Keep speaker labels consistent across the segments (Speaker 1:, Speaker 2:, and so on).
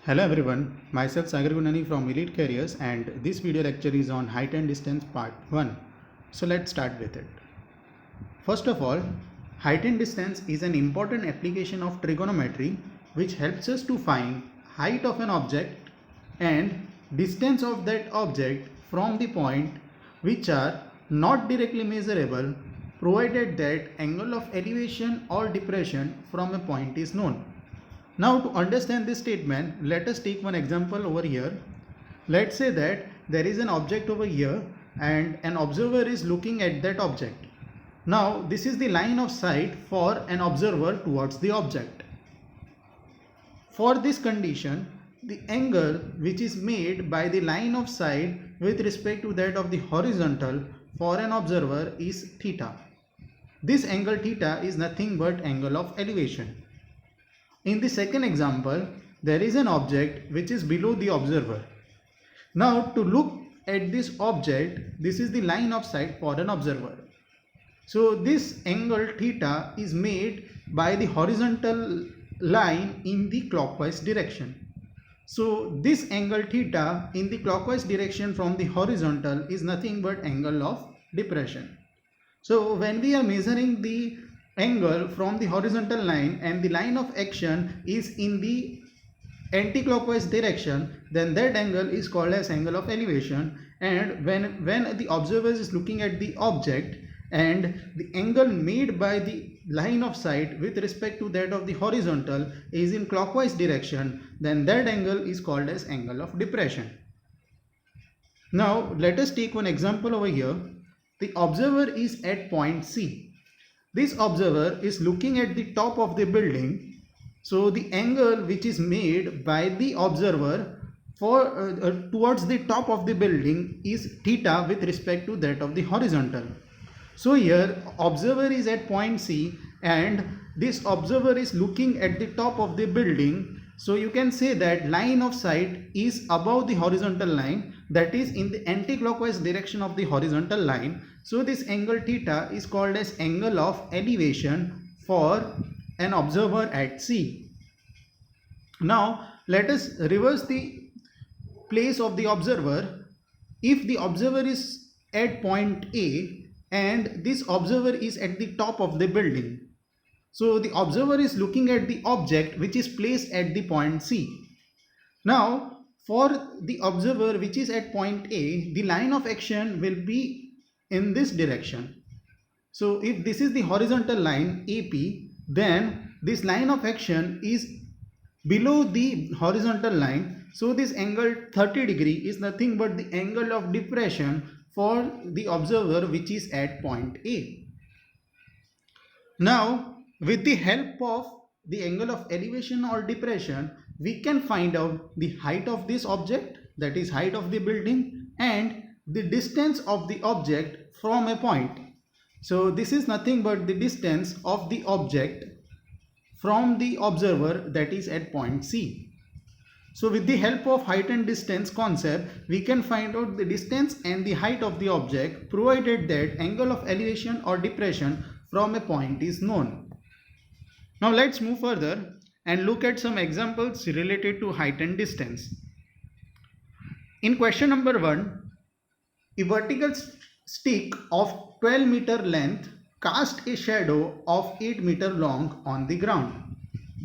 Speaker 1: Hello everyone, myself Sagar Gunani from Elite Careers and this video lecture is on height and distance part 1. So let's start with it. First of all, height and distance is an important application of trigonometry which helps us to find height of an object and distance of that object from the point which are not directly measurable provided that angle of elevation or depression from a point is known. Now to understand this statement, let us take one example over here. Let's say that there is an object over here and an observer is looking at that object. Now this is the line of sight for an observer towards the object. For this condition, the angle which is made by the line of sight with respect to that of the horizontal for an observer is theta. This angle theta is nothing but angle of elevation. In the second example, there is an object which is below the observer. Now to look at this object, this is the line of sight for an observer. So this angle theta is made by the horizontal line in the clockwise direction. So this angle theta in the clockwise direction from the horizontal is nothing but angle of depression. So when we are measuring the angle from the horizontal line and the line of action is in the anti-clockwise direction, then that angle is called as angle of elevation. And when the observer is looking at the object and the angle made by the line of sight with respect to that of the horizontal is in clockwise direction, then that angle is called as angle of depression. Now let us take one example over here. The observer is at point C. This observer is looking at the top of the building. So the angle which is made by the observer for towards the top of the building is theta with respect to that of the horizontal. So here observer is at point C and this observer is looking at the top of the building. So you can say that line of sight is above the horizontal line, that is in the anti-clockwise direction of the horizontal line. So this angle theta is called as angle of elevation for an observer at C. Now let us reverse the place of the observer. If the observer is at point A and this observer is at the top of the building, so the observer is looking at the object which is placed at the point C. Now for the observer which is at point A, the line of action will be in this direction. So if this is the horizontal line AP, then this line of action is below the horizontal line. So this angle 30 degree is nothing but the angle of depression for the observer which is at point A. Now with the help of the angle of elevation or depression, we can find out the height of this object, that is height of the building, and the distance of the object from a point. So this is nothing but the distance of the object from the observer, that is at point C. So with the help of height and distance concept, we can find out the distance and the height of the object provided that angle of elevation or depression from a point is known. Now let's move further and look at some examples related to height and distance. In question number 1, a vertical stick of 12 meter length cast a shadow of 8 meter long on the ground.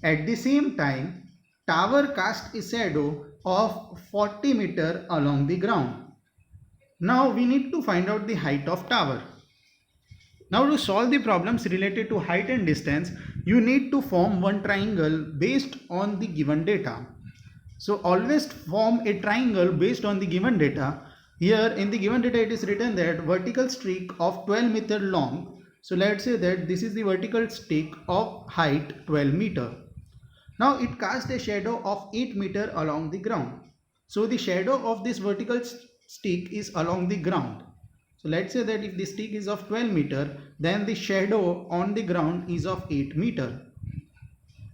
Speaker 1: At the same time, tower cast a shadow of 40 meter along the ground. Now we need to find out the height of tower. Now to solve the problems related to height and distance, you need to form one triangle based on the given data. So always form a triangle based on the given data. Here in the given data it is written that vertical streak of 12 meter long. So let's say that this is the vertical stick of height 12 meter. Now it casts a shadow of 8 meter along the ground. So the shadow of this vertical stick is along the ground. So let's say that if the stick is of 12 meter, then the shadow on the ground is of 8 meter.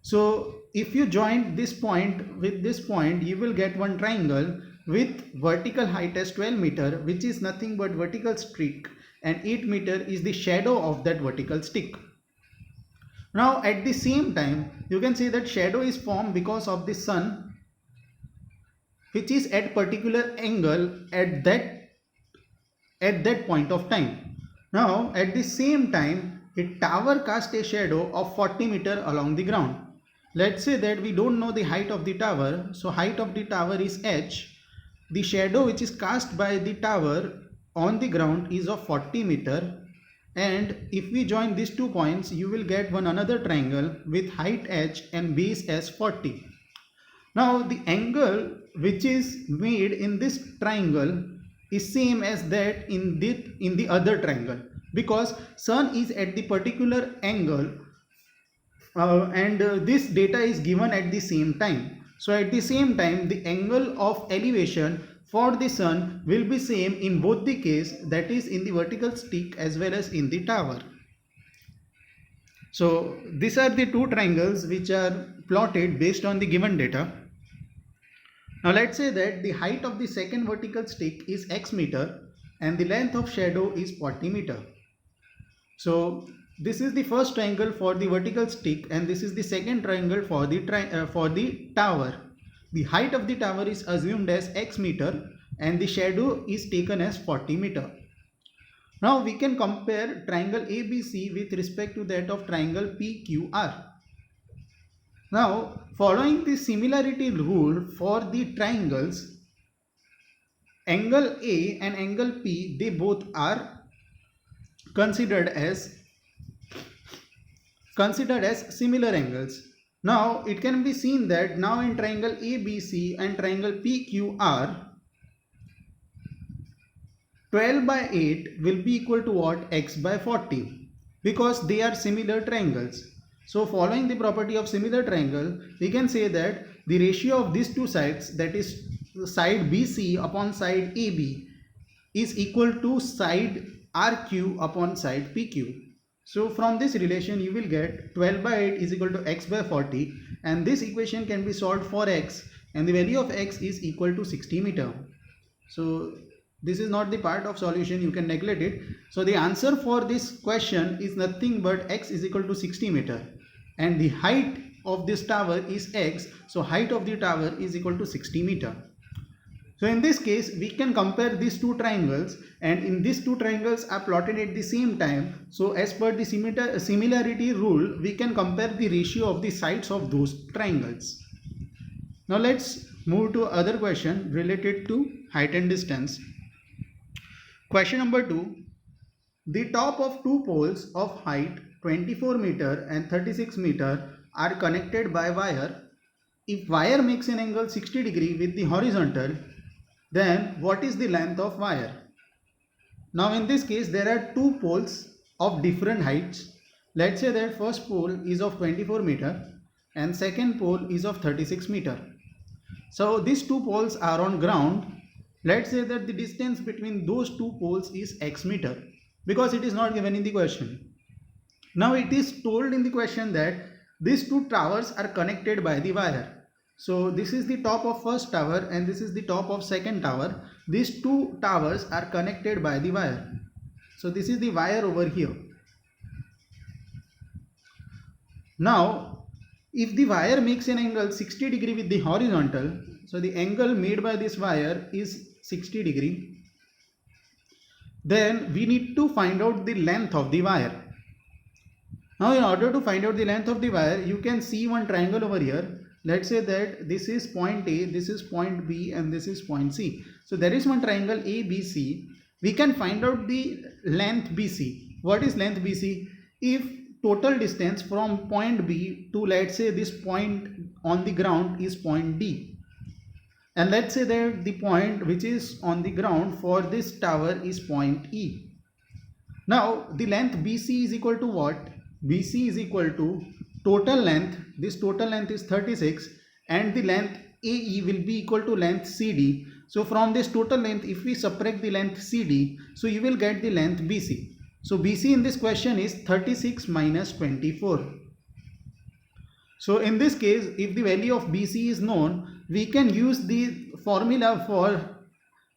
Speaker 1: So if you join this point with this point, you will get one triangle with vertical height as 12 meter, which is nothing but vertical streak, and 8 meter is the shadow of that vertical stick. Now at the same time, you can say that shadow is formed because of the sun which is at particular angle at that point of time. Now at the same time, a tower casts a shadow of 40 meter along the ground. Let's say that we don't know the height of the tower, so height of the tower is h. The shadow which is cast by the tower on the ground is of 40 meter, and if we join these 2 points, you will get one another triangle with height h and base as 40. Now the angle which is made in this triangle is same as that in the other triangle, because sun is at the particular angle and this data is given at the same time. So at the same time, the angle of elevation for the sun will be same in both the case, that is in the vertical stick as well as in the tower. So these are the 2 triangles which are plotted based on the given data. Now let's say that the height of the second vertical stick is x meter and the length of shadow is 40 meter. So this is the first triangle for the vertical stick and this is the second triangle for the tower. The height of the tower is assumed as x meter and the shadow is taken as 40 meter. Now we can compare triangle ABC with respect to that of triangle PQR. Now following the similarity rule for the triangles, angle A and angle P, they both are considered as similar angles. Now it can be seen that now in triangle ABC and triangle PQR, 12 by 8 will be equal to what? X by 40, because they are similar triangles. So following the property of similar triangle, we can say that the ratio of these 2 sides, that is side BC upon side AB, is equal to side RQ upon side PQ. So from this relation you will get 12 by 8 is equal to x by 40, and this equation can be solved for x, and the value of x is equal to 60 meter. So this is not the part of solution, you can neglect it. So the answer for this question is nothing but x is equal to 60 meter and the height of this tower is x, so height of the tower is equal to 60 meter. So in this case we can compare these 2 triangles, and in these 2 triangles are plotted at the same time. So as per the similarity rule, we can compare the ratio of the sides of those triangles. Now let's move to other question related to height and distance. Question number 2. The top of 2 poles of height 24 meter and 36 meter are connected by wire. If wire makes an angle 60 degree with the horizontal, then what is the length of wire? Now in this case there are 2 poles of different heights. Let's say that first pole is of 24 meter and second pole is of 36 meter. So these 2 poles are on ground. Let's say that the distance between those 2 poles is x meter, because it is not given in the question. Now it is told in the question that these 2 towers are connected by the wire. So this is the top of first tower and this is the top of second tower. These 2 towers are connected by the wire. So this is the wire over here. Now if the wire makes an angle 60 degree with the horizontal, so the angle made by this wire is 60 degree, then we need to find out the length of the wire. Now in order to find out the length of the wire, you can see one triangle over here. Let's say that this is point A, this is point B and this is point C. So there is one triangle ABC. We can find out the length BC. What is length BC? If total distance from point B to, let's say, this point on the ground is point D, and let's say that the point which is on the ground for this tower is point E. Now the length BC is equal to what? BC is equal to total length. This total length is 36 and the length AE will be equal to length CD. So from this total length, if we subtract the length CD, so you will get the length BC. So BC in this question is 36 minus 24. So in this case, if the value of BC is known, we can use the formula for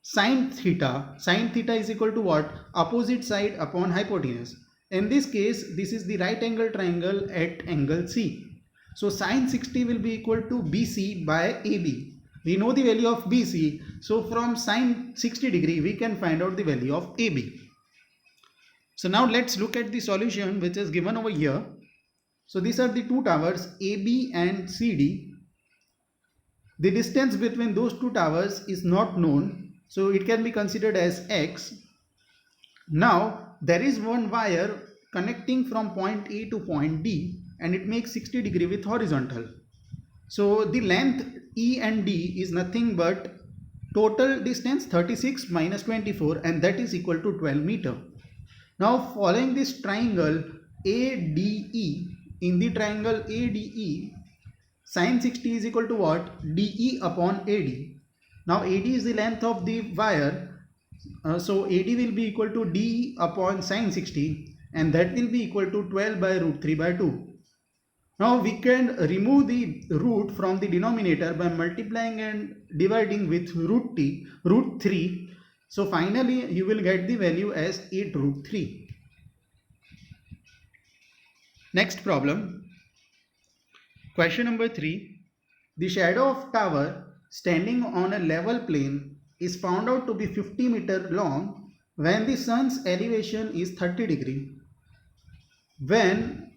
Speaker 1: sine theta. Sine theta is equal to what? Opposite side upon hypotenuse. In this case, this is the right angle triangle at angle C. So sine 60 will be equal to BC by AB. We know the value of BC. So from sine 60 degree, we can find out the value of AB. So now let's look at the solution which is given over here. So these are the two towers AB and CD. The distance between those two towers is not known, so it can be considered as X. Now there is one wire connecting from point A to point D and it makes 60 degree with horizontal. So the length E and D is nothing but total distance 36 minus 24, and that is equal to 12 meter. Now following this triangle ADE, in the triangle ADE, sine 60 is equal to what? DE upon AD. Now AD is the length of the wire, so AD will be equal to DE upon sine 60, and that will be equal to 12 by root 3 by 2. Now we can remove the root from the denominator by multiplying and dividing with root 3. So finally you will get the value as 8 root 3. Next problem. Question number 3. The shadow of tower standing on a level plane is found out to be 50 meter long when the sun's elevation is 30 degree. When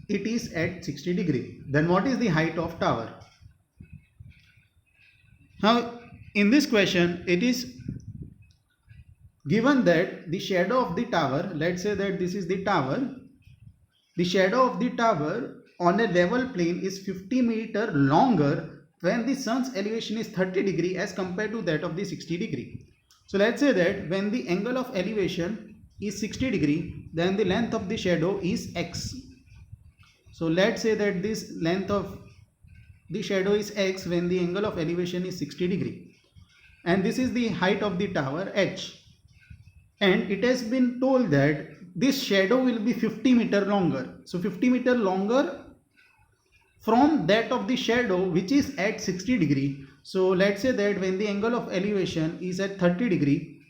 Speaker 1: it is at 60 degree, then what is the height of tower? Now in this question it is given that the shadow of the tower, let's say that this is the tower, the shadow of the tower on a level plane is 50 meter longer when the sun's elevation is 30 degree as compared to that of the 60 degree. So let's say that when the angle of elevation is 60 degree, then the length of the shadow is X. So let's say that this length of the shadow is X when the angle of elevation is 60 degree, and this is the height of the tower H, and it has been told that this shadow will be 50 meter longer. So 50 meter longer from that of the shadow which is at 60 degree. So let's say that when the angle of elevation is at 30 degree,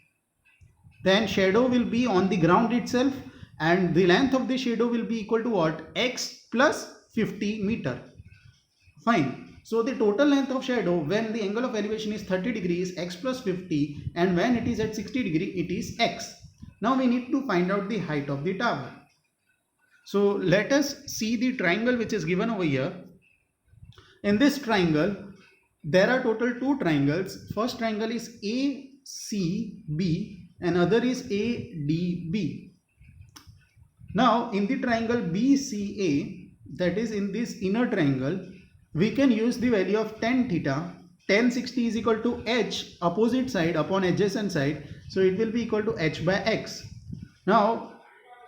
Speaker 1: then shadow will be on the ground itself, and the length of the shadow will be equal to what? X plus 50 meter. Fine. So the total length of shadow when the angle of elevation is 30 degrees is X plus 50, and when it is at 60 degree it is X. Now we need to find out the height of the tower. So let us see the triangle which is given over here. In this triangle there are total two triangles. First triangle is ACB and other is ADB. Now in the triangle BCA, that is in this inner triangle, we can use the value of tan theta. Tan 60 is equal to H opposite side upon adjacent side, so it will be equal to H by X. Now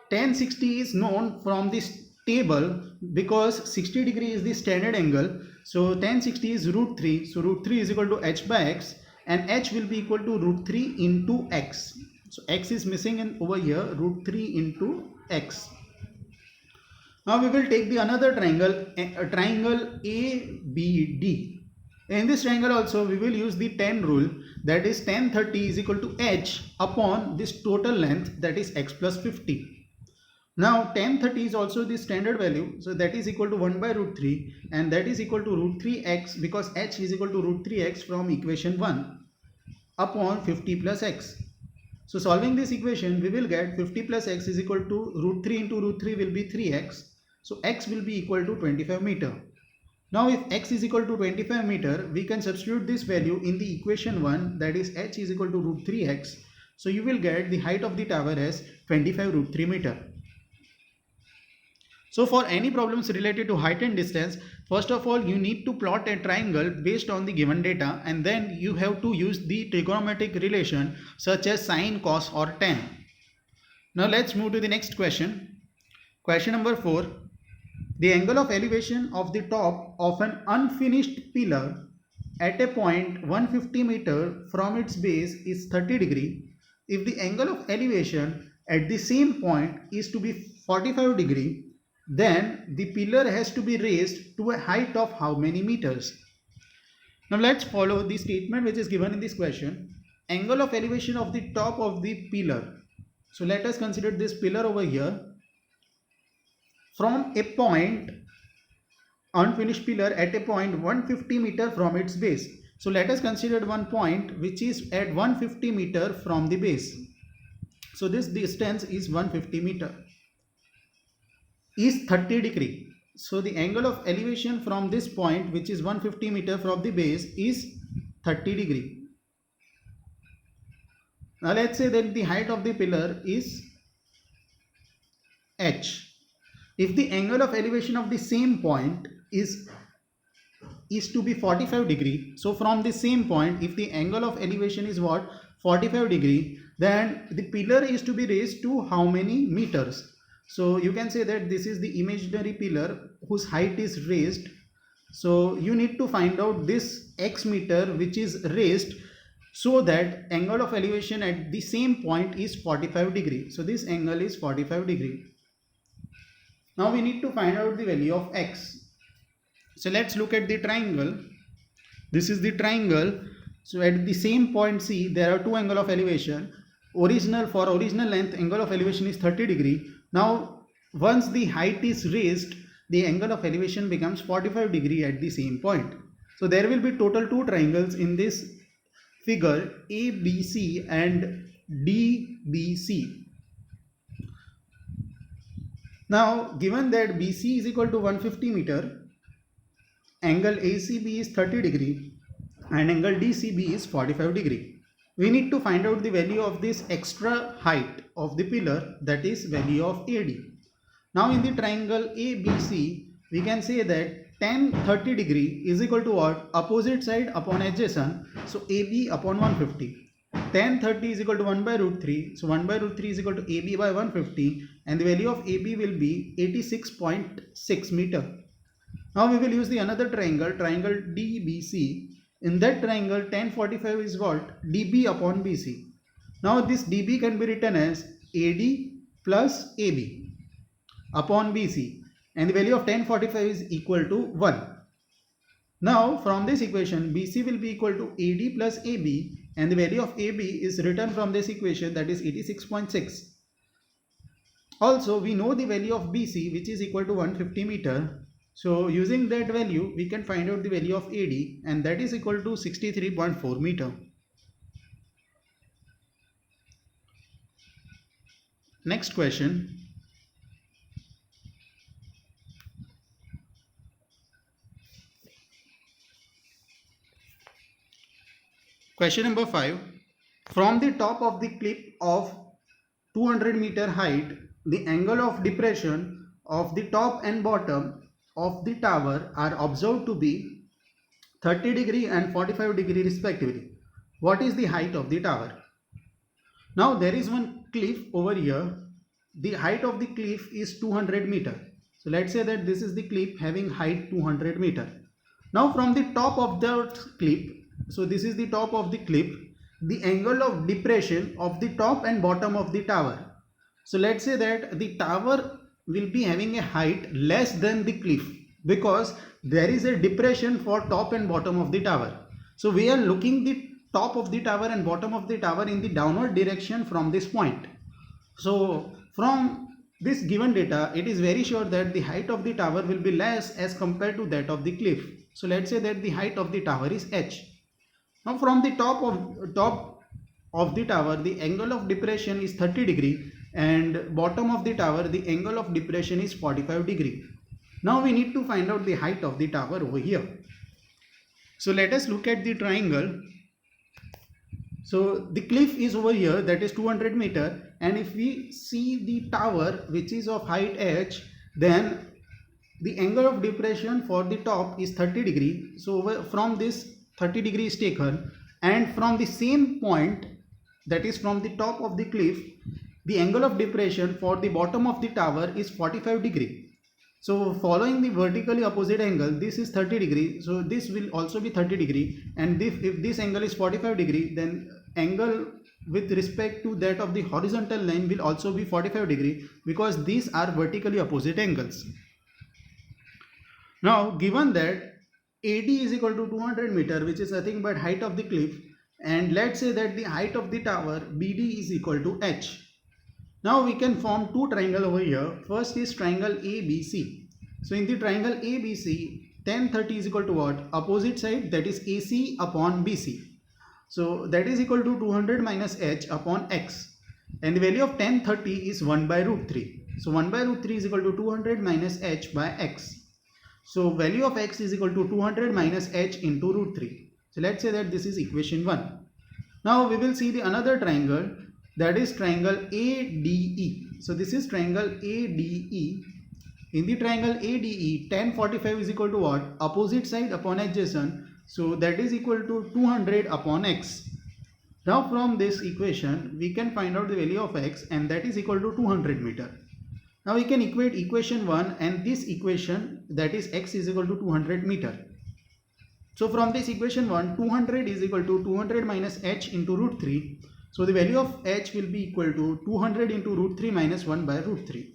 Speaker 1: tan 60 is known from this table because 60 degree is the standard angle, so tan 60 is root 3, so root 3 is equal to H by X, and H will be equal to root 3 into X. So X is missing in over here, root 3 into X. Now we will take the another triangle, triangle ABD. In this triangle also we will use the tan rule, that is tan 30 is equal to H upon this total length, that is X plus 50. Now tan 30 is also the standard value, so that is equal to 1 by root 3, and that is equal to root 3x because H is equal to root 3x from equation 1 upon 50 plus X. So solving this equation we will get 50 plus X is equal to root 3 into root 3 will be 3x. So X will be equal to 25 meter. Now if X is equal to 25 meter, we can substitute this value in the equation 1, that is H is equal to root 3x. So you will get the height of the tower as 25 root 3 meter. So for any problems related to height and distance, first of all you need to plot a triangle based on the given data, and then you have to use the trigonometric relation such as sine, cos or tan. Now let's move to the next question. Question number 4. The angle of elevation of the top of an unfinished pillar at a point 150 meter from its base is 30 degree. If the angle of elevation at the same point is to be 45 degree, then the pillar has to be raised to a height of how many meters? Now let's follow the statement which is given in this question. Angle of elevation of the top of the pillar. So let us consider this pillar over here. From a point unfinished pillar at a point 150 meter from its base. So let us consider one point which is at 150 meter from the base. So this distance is 150 meter, is 30 degree. So the angle of elevation from this point, which is 150 meter from the base, is 30 degree. Now let's say that the height of the pillar is h. If the angle of elevation of the same point is to be 45 degree, so from the same point, if the angle of elevation is what, 45 degree, then the pillar is to be raised to how many meters? So you can say that this is the imaginary pillar whose height is raised. So you need to find out this x meter which is raised, so that angle of elevation at the same point is 45 degree. So this angle is 45 degree. Now we need to find out the value of x. So let's look at the triangle. This is the triangle. So at the same point C, there are two angles of elevation. For original length, angle of elevation is 30 degree. Now once the height is raised, the angle of elevation becomes 45 degree at the same point. So there will be total two triangles in this figure, ABC and DBC. Now given that BC is equal to 150 meter, angle ACB is 30 degree and angle DCB is 45 degree. We need to find out the value of this extra height of the pillar, that is value of AD. Now in the triangle ABC, we can say that tan 30 degree is equal to what? Opposite side upon adjacent. So AB upon 150. Tan 30 is equal to 1 by root 3. So 1 by root 3 is equal to AB by 150, and the value of AB will be 86.6 meter. Now we will use the another triangle, triangle DBC. In that triangle, tan 45 is what? DB upon BC. Now this DB can be written as AD plus AB upon BC, and the value of tan 45 is equal to 1. Now from this equation, BC will be equal to AD plus AB, and the value of AB is written from this equation, that is 86.6. Also we know the value of BC, which is equal to 150 meter. So using that value, we can find out the value of AD, and that is equal to 63.4 meter. Next question. Question number 5. From the top of the cliff of 200 meter height, the angle of depression of the top and bottom of the tower are observed to be 30 degree and 45 degree respectively. What is the height of the tower? Now there is one cliff over here. The height of the cliff is 200 meter. So let's say that this is the cliff having height 200 meter. Now from the top of the cliff, so this is the top of the cliff, the angle of depression of the top and bottom of the tower. So let's say that the tower will be having a height less than the cliff, because there is a depression for top and bottom of the tower. So we are looking the top of the tower and bottom of the tower in the downward direction from this point. So from this given data, it is very sure that the height of the tower will be less as compared to that of the cliff. So let's say that the height of the tower is h. Now from the top of the tower, the angle of depression is 30 degree, and bottom of the tower, the angle of depression is 45 degree. Now we need to find out the height of the tower over here. So let us look at the triangle. So the cliff is over here, that is 200 meter, and if we see the tower which is of height h, then the angle of depression for the top is 30 degree. So from this 30 degree is taken, and from the same point, that is from the top of the cliff, the angle of depression for the bottom of the tower is 45 degree. So following the vertically opposite angle, this is 30 degree, so this will also be 30 degree, and if this angle is 45 degree, then angle with respect to that of the horizontal line will also be 45 degree, because these are vertically opposite angles. Now given that AD is equal to 200 meter, which is nothing but height of the cliff, and let's say that the height of the tower BD is equal to h. Now we can form two triangles over here. First is triangle ABC. So in the triangle ABC, tan 30 is equal to what? Opposite side, that is AC upon BC. So that is equal to 200 minus h upon x. And the value of tan 30 is 1 by root 3. So 1 by root 3 is equal to 200 minus h by x. So value of x is equal to 200 minus h into root 3. So let's say that this is equation 1. Now we will see the another triangle, that is triangle ADE. So this is triangle ADE. In the triangle ADE, tan 45 is equal to what? Opposite side upon adjacent. So that is equal to 200 upon x. Now from this equation, we can find out the value of x, and that is equal to 200 meter. Now we can equate equation 1 and this equation, that is x is equal to 200 meter. So from this equation 1, 200 is equal to 200 minus h into root 3. So the value of h will be equal to 200 into root 3 minus 1 by root 3.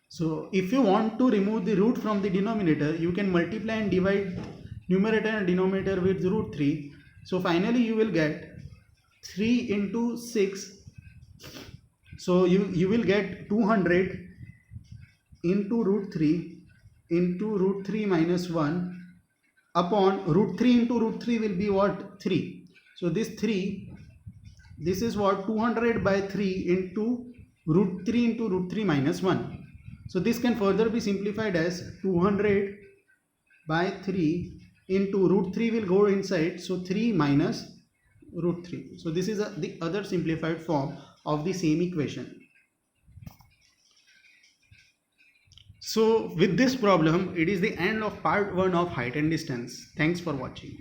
Speaker 1: So if you want to remove the root from the denominator, you can multiply and divide numerator and denominator with root 3. So finally you will get 3 into 6. So you will get 200 into root 3 minus 1 upon root 3 into root 3 will be what? 3. So this is what? 200 by 3 into root 3 minus 1. So this can further be simplified as 200 by 3 into root 3 will go inside. So 3 minus root 3. So this is the other simplified form of the same equation. So with this problem, it is the end of part 1 of height and distance. Thanks for watching.